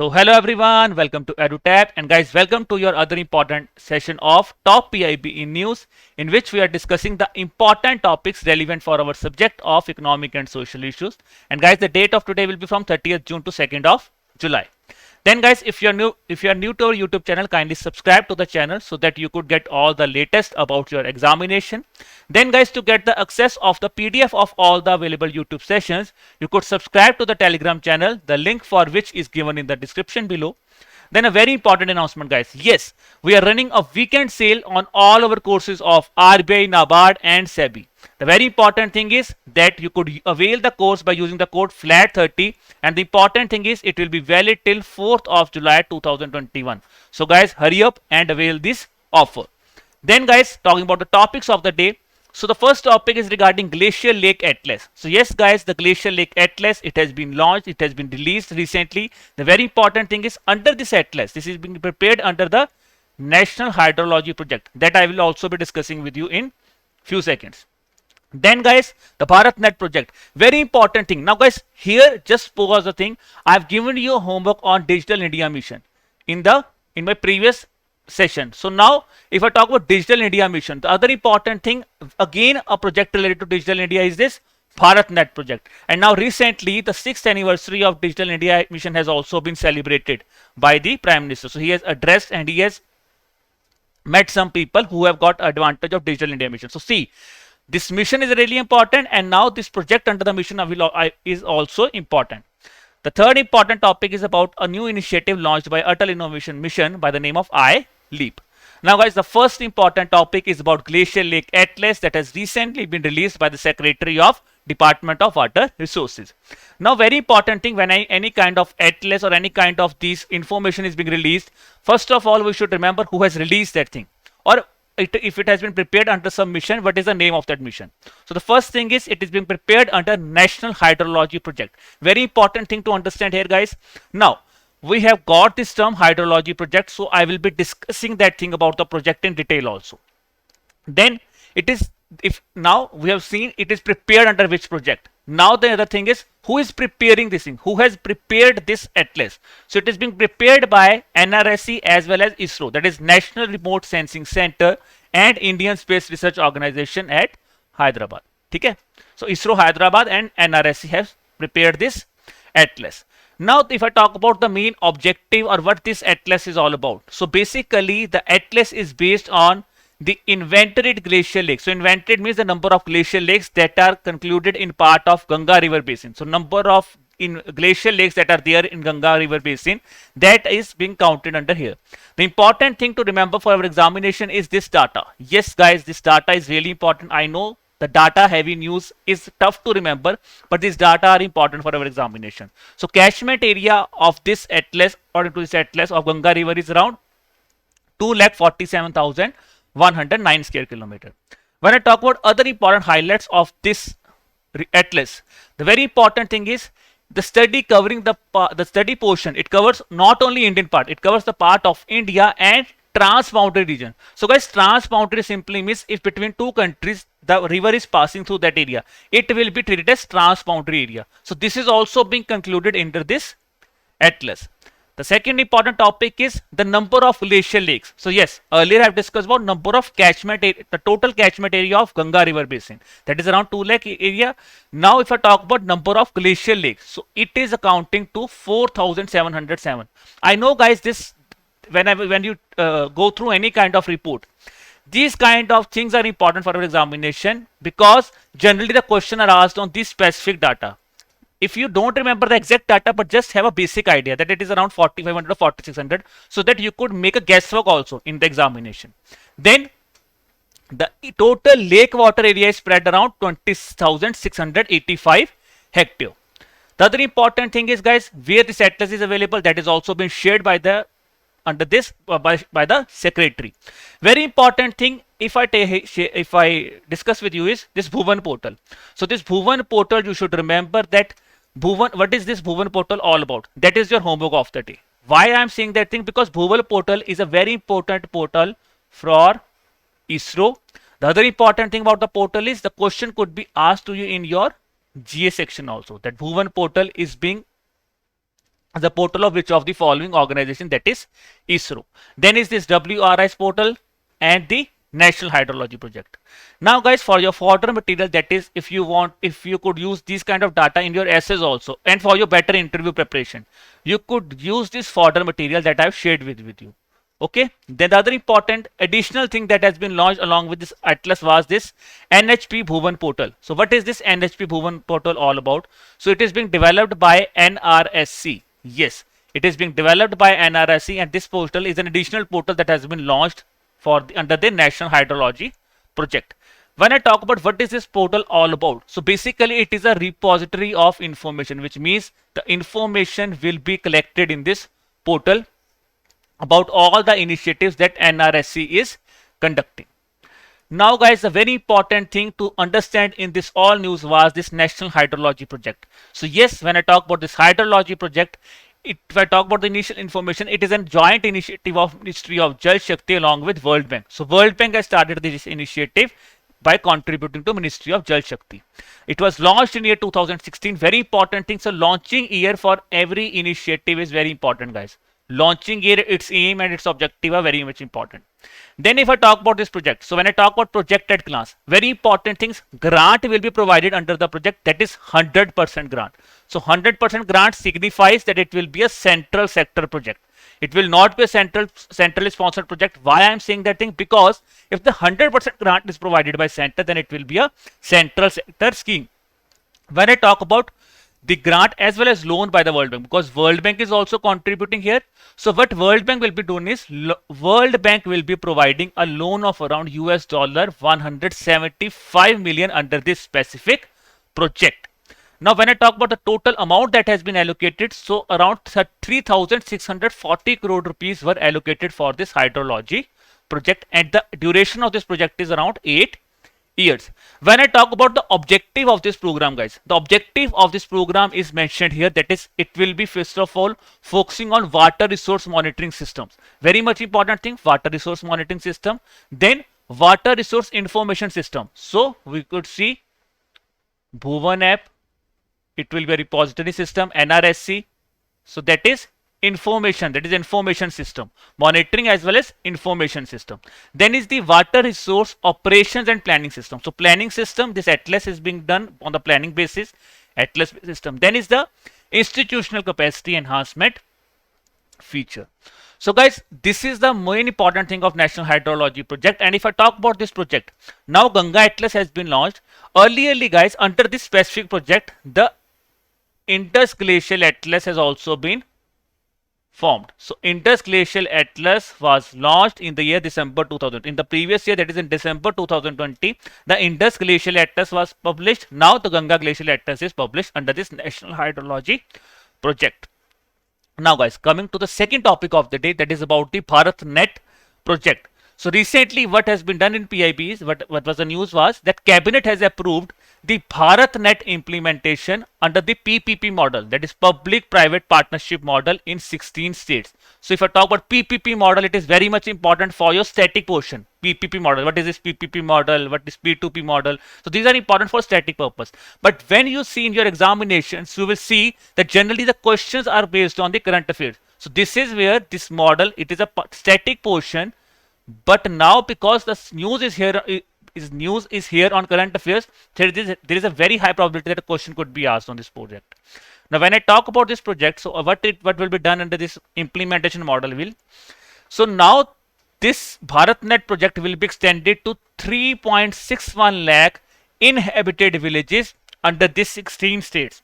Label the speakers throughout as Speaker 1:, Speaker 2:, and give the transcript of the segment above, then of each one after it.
Speaker 1: So hello everyone, welcome to EduTap, and guys, welcome to your other important session of Top PIB in News, in which we are discussing the important topics relevant for our subject of economic and social issues. And guys, the date of today will be from 30th June to 2nd of July. Then guys, if you are new to our YouTube channel, kindly subscribe to the channel so that you could get all the latest about your examination. Then guys, to get the access of the PDF of all the available YouTube sessions, you could subscribe to the Telegram channel, the link for which is given in the description below. Then a very important announcement, guys. Yes, we are running a weekend sale on all our courses of RBI, NABARD and SEBI. The very important thing is that you could avail the course by using the code FLAT30, and the important thing is it will be valid till 4th of July 2021. So guys, hurry up and avail this offer. Then guys, talking about the topics of the day. So the first topic is regarding Glacial Lake Atlas. So yes guys, the Glacial Lake Atlas, it has been launched, it has been released recently. The very important thing is under this atlas, this is being prepared under the National Hydrology Project, that I will also be discussing with you in few seconds. Then guys, the BharatNet project, very important thing. Now guys, here just pause the thing. I've given you a homework on Digital India Mission in my previous session. So now if I talk about Digital India Mission, the other important thing, again a project related to Digital India, is this BharatNet project. And now recently the 6th anniversary of Digital India Mission has also been celebrated by the Prime Minister. So he has addressed and he has met some people who have got advantage of Digital India Mission. So see, this mission is really important, and now this project under the mission is also important. The third important topic is about a new initiative launched by Atal Innovation Mission by the name of iLeap. Now guys, the first important topic is about Glacial Lake Atlas that has recently been released by the Secretary of Department of Water Resources. Now very important thing, when any kind of atlas or any kind of this information is being released, first of all we should remember who has released that thing, or if it has been prepared under some mission, what is the name of that mission. So the first thing is it is being prepared under National Hydrology Project. Very important thing to understand here guys. Now we have got this term hydrology project, so I will be discussing that thing about the project in detail also. Then it is, if now we have seen it is prepared under which project. Now the other thing is who is preparing this thing, who has prepared this atlas. So it is being prepared by NRSC as well as ISRO, that is National Remote Sensing Center and Indian Space Research Organization at Hyderabad. Okay? So ISRO Hyderabad and NRSC have prepared this atlas. Now if I talk about the main objective or what this atlas is all about. So basically the atlas is based on the inventoried glacial lakes. So inventoried means the number of glacial lakes that are concluded in part of Ganga River Basin. So number of glacial lakes that are there in Ganga River Basin, that is being counted under here. The important thing to remember for our examination is this data. Yes guys, this data is really important. I know the data heavy news is tough to remember, but these data are important for our examination. So catchment area of this atlas, according to this atlas of Ganga River, is around 2,47,109 square kilometer. When I talk about other important highlights of this atlas, the very important thing is the study covering the study portion. It covers not only Indian part, it covers the part of India and transboundary region. So guys, transboundary simply means if between two countries the river is passing through that area, it will be treated as transboundary area. So this is also being concluded under this atlas. The second important topic is the number of glacial lakes. So yes, earlier I have discussed about number of catchment area, the total catchment area of Ganga River Basin, that is around 2 lakh area. Now if I talk about number of glacial lakes, so it is accounting to 4,707. I know guys, this when you go through any kind of report, these kind of things are important for our examination, because generally the question are asked on this specific data. If you don't remember the exact data, but just have a basic idea that it is around 4,500 or 4,600, so that you could make a guesswork also in the examination. Then the total lake water area is spread around 20,685 hectare. The other important thing is guys, where this atlas is available, that is also been shared by the under this by the secretary. Very important thing, if I discuss with you, is this Bhuvan portal. So this Bhuvan portal, you should remember that Bhuvan, what is this Bhuvan portal all about? That is your homework of the day. Why I am saying that thing? Because Bhuvan portal is a very important portal for ISRO. The other important thing about the portal is the question could be asked to you in your GA section also, that Bhuvan portal is being the portal of which of the following organization, that is ISRO. Then is this WRI's portal and the National Hydrology Project. Now guys, for your fodder material, that is if you could use these kind of data in your essays also, and for your better interview preparation, you could use this fodder material that I've shared with you. Okay, then the other important additional thing that has been launched along with this atlas was this NHP Bhuvan portal. So what is this NHP Bhuvan portal all about? So it is being developed by NRSC. Yes, it is being developed by NRSC, and this portal is an additional portal that has been launched under the National Hydrology Project. When I talk about what is this portal all about, so basically it is a repository of information, which means the information will be collected in this portal about all the initiatives that NRSC is conducting. Now guys, a very important thing to understand in this all news was this National Hydrology Project. So yes, when I talk about this hydrology project, if I talk about the initial information, it is a joint initiative of Ministry of Jal Shakti along with World Bank. So World Bank has started this initiative by contributing to Ministry of Jal Shakti. It was launched in year 2016. Very important thing. So launching year for every initiative is very important, guys. Launching year, its aim and its objective are very much important. Then if I talk about this project, so when I talk about project at glance, very important things, grant will be provided under the project, that is 100% grant. So 100% grant signifies that it will be a central sector project. It will not be a centrally sponsored project. Why I am saying that thing? Because if the 100% grant is provided by center, then it will be a central sector scheme. When I talk about the grant as well as loan by the World Bank, because World Bank is also contributing here. So what World Bank will be doing is World Bank will be providing a loan of around US dollar 175 million under this specific project. Now when I talk about the total amount that has been allocated, so around 3,640 crore rupees were allocated for this hydrology project, and the duration of this project is around 8 years. When I talk about the objective of this program, guys, the objective of this program is mentioned here, that is it will be first of all focusing on water resource monitoring systems. Very much important thing, water resource monitoring system. Then water resource information system. So we could see Bhuvan app, it will be a repository system, NRSC. So that is information system, monitoring as well as information system. Then is the water resource operations and planning system. So planning system, this atlas is being done on the planning basis, atlas system. Then is the institutional capacity enhancement feature. So guys, this is the main important thing of National Hydrology Project. And if I talk about this project, now Ganga Atlas has been launched. Earlierly guys, under this specific project, the Indus Glacial Atlas has also been formed. So Indus Glacial Atlas was launched in the year December 2000. In the previous year, that is in December 2020, the Indus Glacial Atlas was published. Now the Ganga Glacial Atlas is published under this National Hydrology Project. Now guys, coming to the second topic of the day, that is about the BharatNet project. So recently what has been done in PIB is, what was the news was that Cabinet has approved the BharatNet implementation under the PPP model, that is public-private partnership model in 16 states. So if I talk about PPP model, it is very much important for your static portion. PPP model, what is this PPP model, what is P2P model? So these are important for static purpose. But when you see in your examinations, you will see that generally the questions are based on the current affairs. So this is where this model, it is a static portion, but now because the news is here on current affairs, there is a very high probability that a question could be asked on this project. Now when I talk about this project, so what will be done under this implementation model will, so now this BharatNet project will be extended to 3.61 lakh inhabited villages under this 16 states.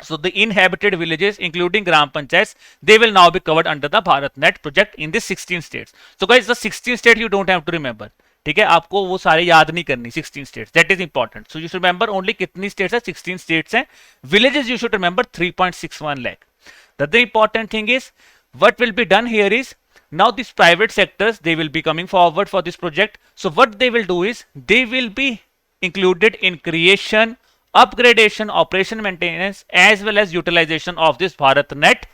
Speaker 1: So the inhabited villages, including Gram Panchayats, they will now be covered under the BharatNet project in this 16 states. So guys, the 16 states you don't have to remember. ठीक है, आपको वो सारे याद नहीं करनी 16 states. That is important. So you should remember only कितनी states है, 16 states हैं. Villages you should remember 3.61 lakh. The other important thing is what will be done here is now these private sectors, they will be coming forward for this project. So what they will do is they will be included in creation, upgradation, operation, maintenance as well as utilization of this BharatNet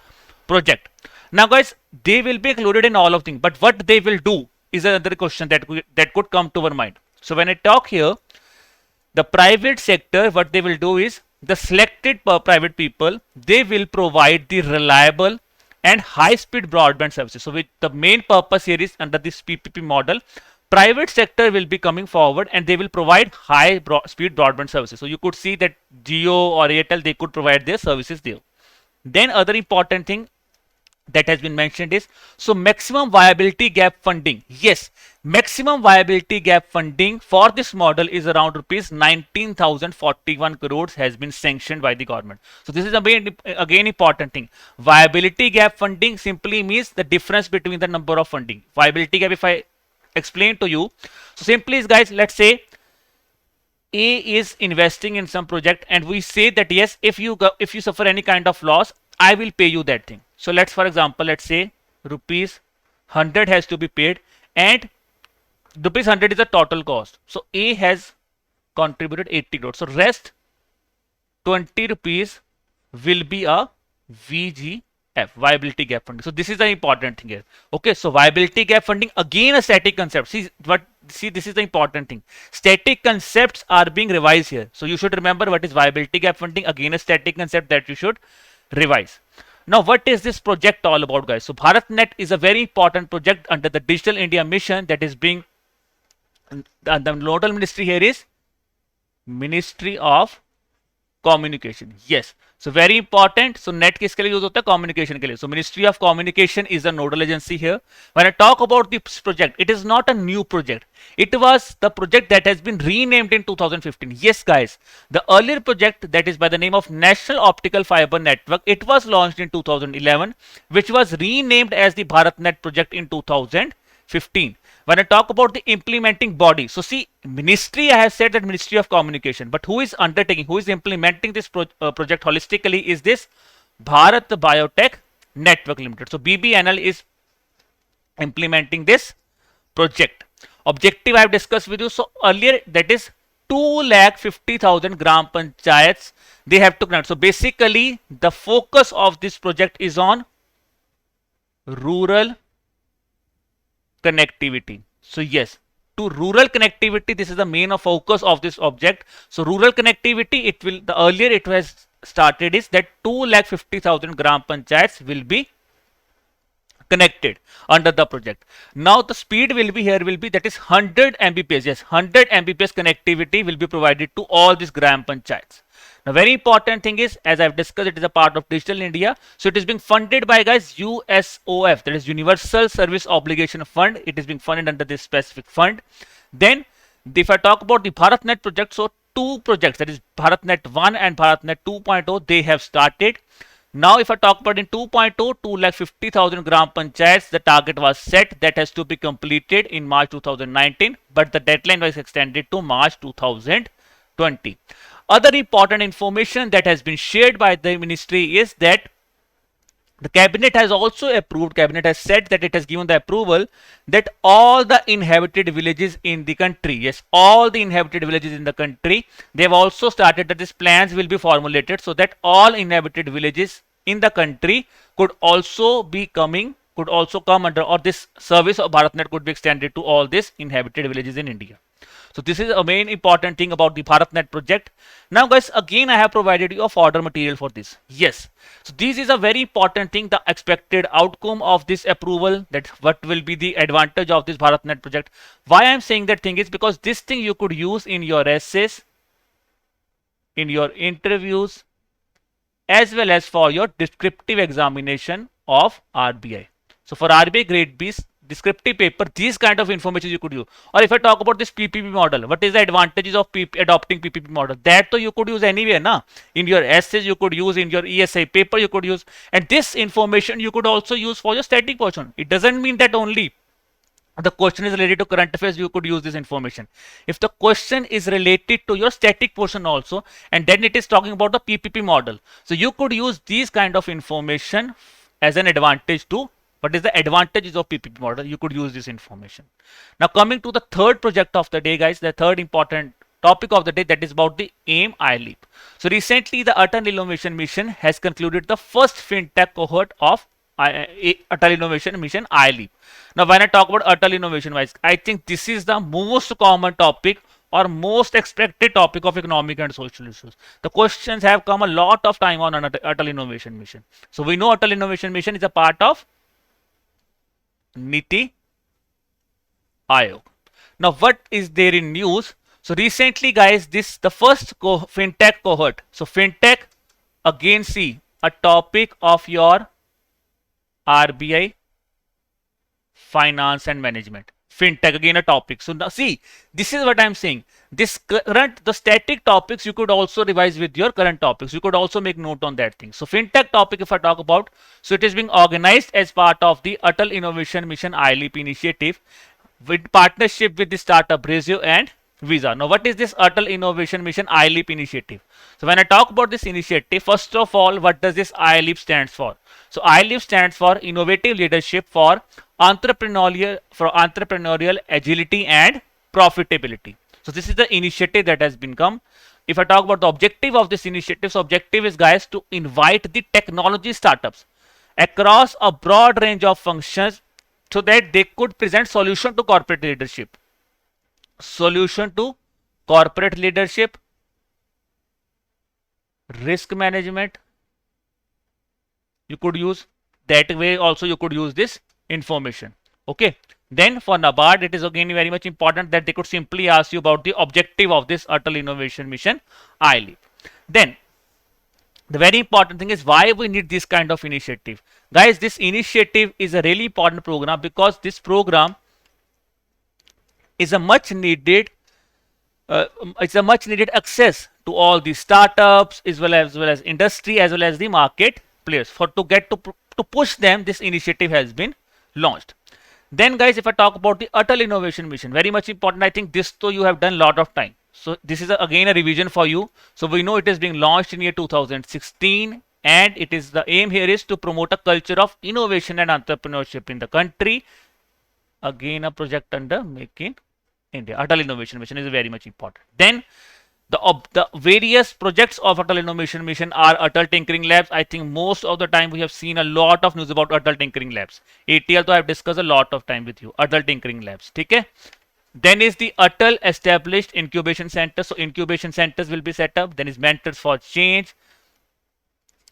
Speaker 1: project. Now guys, they will be included in all of things, but what they will do is another question that could come to our mind. So when I talk here, the private sector, what they will do is the selected private people, they will provide the reliable and high speed broadband services. So the main purpose here is under this PPP model, private sector will be coming forward and they will provide high speed broadband services. So you could see that Jio or Airtel, they could provide their services there. Then other important thing that has been mentioned is, so maximum viability gap funding. Yes, maximum viability gap funding for this model is around rupees 19,041 crores has been sanctioned by the government. So this is again important thing. Viability gap funding simply means the difference between the number of funding. Viability gap, if I explain to you, so simply is, guys, let's say A is investing in some project and we say that yes, if you suffer any kind of loss, I will pay you that thing. So for example, let's say rupees 100 has to be paid and rupees 100 is the total cost. So A has contributed 80 crores. So rest 20 rupees will be a VGF, viability gap funding. So this is the important thing here. Okay, so viability gap funding, again a static concept. See this is the important thing. Static concepts are being revised here. So you should remember what is viability gap funding, again a static concept that you should revise. Now, what is this project all about, guys? So BharatNet is a very important project under the Digital India mission that is being, the nodal ministry here is Ministry of Communication. Yes, so very important. So net किसके लिए use होता है? Communication के लिए. So Ministry of Communication is the nodal agency here. When I talk about this project, it is not a new project. It was the project that has been renamed in 2015. Yes, guys, the earlier project that is by the name of National Optical Fiber Network, it was launched in 2011, which was renamed as the BharatNet project in 2015. When I talk about the implementing body, so see, ministry, I have said that Ministry of Communication, but who is undertaking, who is implementing this project holistically is this Bharat Biotech Network Limited. So BBNL is implementing this project. Objective I have discussed with you. So earlier, that is 250,000 gram panchayats they have to connect. So basically, the focus of this project is on rural connectivity. So yes, to rural connectivity, this is the main focus of this object. So rural connectivity, it will, the earlier it was started is that 250,000 gram panchayats will be connected under the project. Now the speed will be here will be that is 100 Mbps. Yes, 100 Mbps connectivity will be provided to all these gram panchayats. Now, very important thing is, as I've discussed, it is a part of Digital India. So it is being funded by, guys, USOF, that is Universal Service Obligation Fund. It is being funded under this specific fund. Then, if I talk about the BharatNet project, so two projects, that is BharatNet 1 and BharatNet 2.0, they have started. Now, if I talk about in 2.0, 250,000 gram panchayats, the target was set that has to be completed in March 2019, but the deadline was extended to March 2020. Other important information that has been shared by the ministry is that the cabinet has also approved, cabinet has said that it has given the approval that all the inhabited villages in the country, yes, all the inhabited villages in the country, they have also started that these plans will be formulated so that all inhabited villages in the country could also be coming, could also come under, or this service of BharatNet could be extended to all these inhabited villages in India. So this is a main important thing about the BharatNet project. Now, guys, again, I have provided you a fodder material for this. Yes. So this is a very important thing, the expected outcome of this approval, that what will be the advantage of this BharatNet project. Why I'm saying that thing is because this thing you could use in your essays, in your interviews, as well as for your descriptive examination of RBI. So for RBI grade B, descriptive paper, these kind of information you could use. Or if I talk about this PPP model, what is the advantages of adopting PPP model? That so you could use anywhere, na? In your essays you could use, in your ESI paper you could use, and this information you could also use for your static portion. It doesn't mean that only the question is related to current affairs, you could use this information. If the question is related to your static portion also, and then it is talking about the PPP model, so you could use these kind of information as an advantage to. What is the advantages of PPP model? You could use this information. Now coming to the third project of the day, guys, the third important topic of the day, that is about the AIM iLeap. So recently the Atal Innovation Mission has concluded the first fintech cohort of Atal Innovation Mission iLeap. Now when I talk about Atal Innovation, guys, I think this is the most common topic or most expected topic of economic and social issues. The questions have come a lot of time on Atal Innovation Mission. So we know Atal Innovation Mission is a part of Niti Aayog. Now, what is there in news? So recently, guys, this the first fintech cohort. So fintech, again, see a topic of your RBI finance and management. Fintech, again a topic. So now see, this is what I'm saying. This current, the static topics you could also revise with your current topics. You could also make note on that thing. So fintech topic, if I talk about, so it is being organized as part of the Atal Innovation Mission ILEAP initiative with partnership with the startup Brazio and Visa. Now, what is this Atal Innovation Mission ILEAP initiative? So, when I talk about this initiative, first of all, what does this ILEAP stands for? So, ILEAP stands for Innovative Leadership for Entrepreneurial Agility and Profitability. So, this is the initiative that has been come. If I talk about the objective of this initiative, so objective is, guys, to invite the technology startups across a broad range of functions so that they could present solution to corporate leadership. Solution to corporate leadership, risk management. You could use that way also. You could use this information. Okay. Then for NABARD, it is again very much important that they could simply ask you about the objective of this Atal Innovation Mission ILEAP. Then the very important thing is why we need this kind of initiative. Guys, this initiative is a really important program because this program is a much needed access to all the startups as well as industry as well as the market players. For to push them, this initiative has been launched. Then, guys, if I talk about the Atal Innovation Mission, very much important. I think this though you have done a lot of time. So this is again a revision for you. So we know it is being launched in year 2016, and it is the aim here is to promote a culture of innovation and entrepreneurship in the country. Again, a project under Make in India. Atal Innovation Mission is very much important. Then the various projects of Atal Innovation Mission are Atal Tinkering Labs. I think most of the time we have seen a lot of news about Atal Tinkering Labs. ATL, so I have discussed a lot of time with you. Atal Tinkering Labs. Okay. Then is the Atal Established Incubation Center. So incubation centers will be set up. Then is Mentors for Change,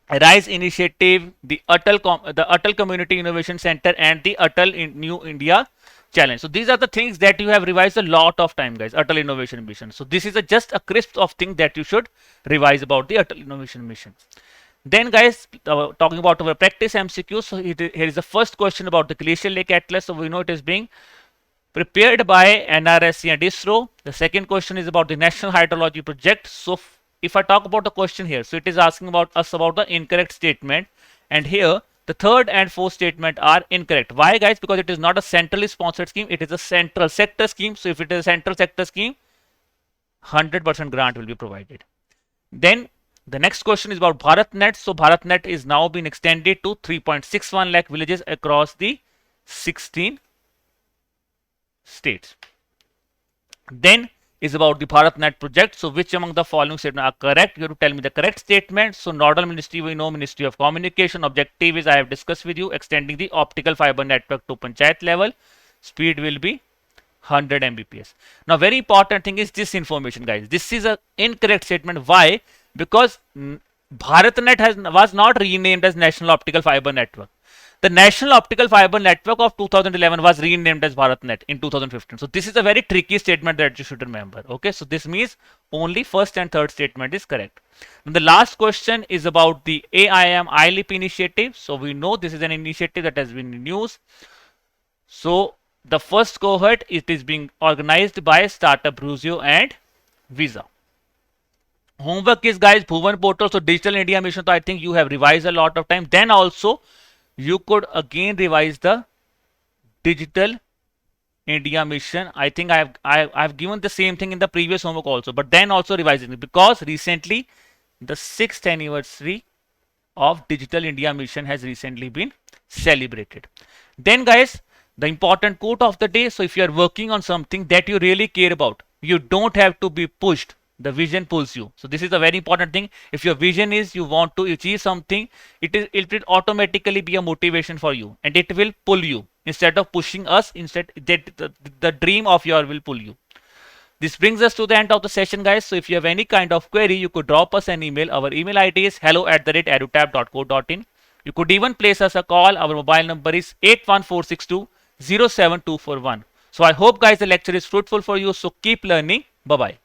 Speaker 1: RISE Initiative, the Atal Community Innovation Center, and the Atal New India Challenge. So these are the things that you have revised a lot of time, guys. Atal Innovation Mission. So this is just a crisp of thing that you should revise about the Atal Innovation Mission. Then, guys, talking about our practice MCQ. So here is the first question about the Glacial Lake Atlas. So we know it is being prepared by NRSC and ISRO. The second question is about the National Hydrology Project. So if I talk about the question here, so it is asking about us about the incorrect statement, and here the third and fourth statement are incorrect. Why, guys? Because it is not a centrally sponsored scheme, it is a central sector scheme. So if it is a central sector scheme, 100% grant will be provided. Then the next question is about BharatNet. So BharatNet is now being extended to 3.61 lakh villages across the 16 states. Then is about the BharatNet project. So which among the following statements are correct? You have to tell me the correct statement. So nodal ministry, we know Ministry of Communication. Objective is, I have discussed with you, extending the optical fiber network to panchayat level. Speed will be 100 Mbps. Now very important thing is this information, guys. This is an incorrect statement. Why? Because BharatNet was not renamed as National Optical Fiber Network. The National Optical Fiber Network of 2011 was renamed as BharatNet in 2015. So this is a very tricky statement that you should remember. Okay, so this means only first and third statement is correct. And the last question is about the AIM ILEAP initiative. So we know this is an initiative that has been in news. So the first cohort, it is being organized by startup Brazio and Visa. Homework is, guys, Bhuvan portal. So Digital India Mission. So I think you have revised a lot of time. Then also you could again revise the Digital India Mission. I think I've given the same thing in the previous homework also, but then also revising it because recently the 6th anniversary of Digital India Mission has recently been celebrated. Then, guys, the important quote of the day. So if you are working on something that you really care about, you don't have to be pushed. The vision pulls you. So this is a very important thing. If your vision is you want to achieve something, it will automatically be a motivation for you, and it will pull you instead of pushing us. Instead, that the dream of your will pull you. This brings us to the end of the session, guys. So if you have any kind of query, you could drop us an email. Our email ID is hello@edutab.co.in. You could even place us a call. Our mobile number is 81462 07241. So I hope, guys, the lecture is fruitful for you. So keep learning. Bye bye.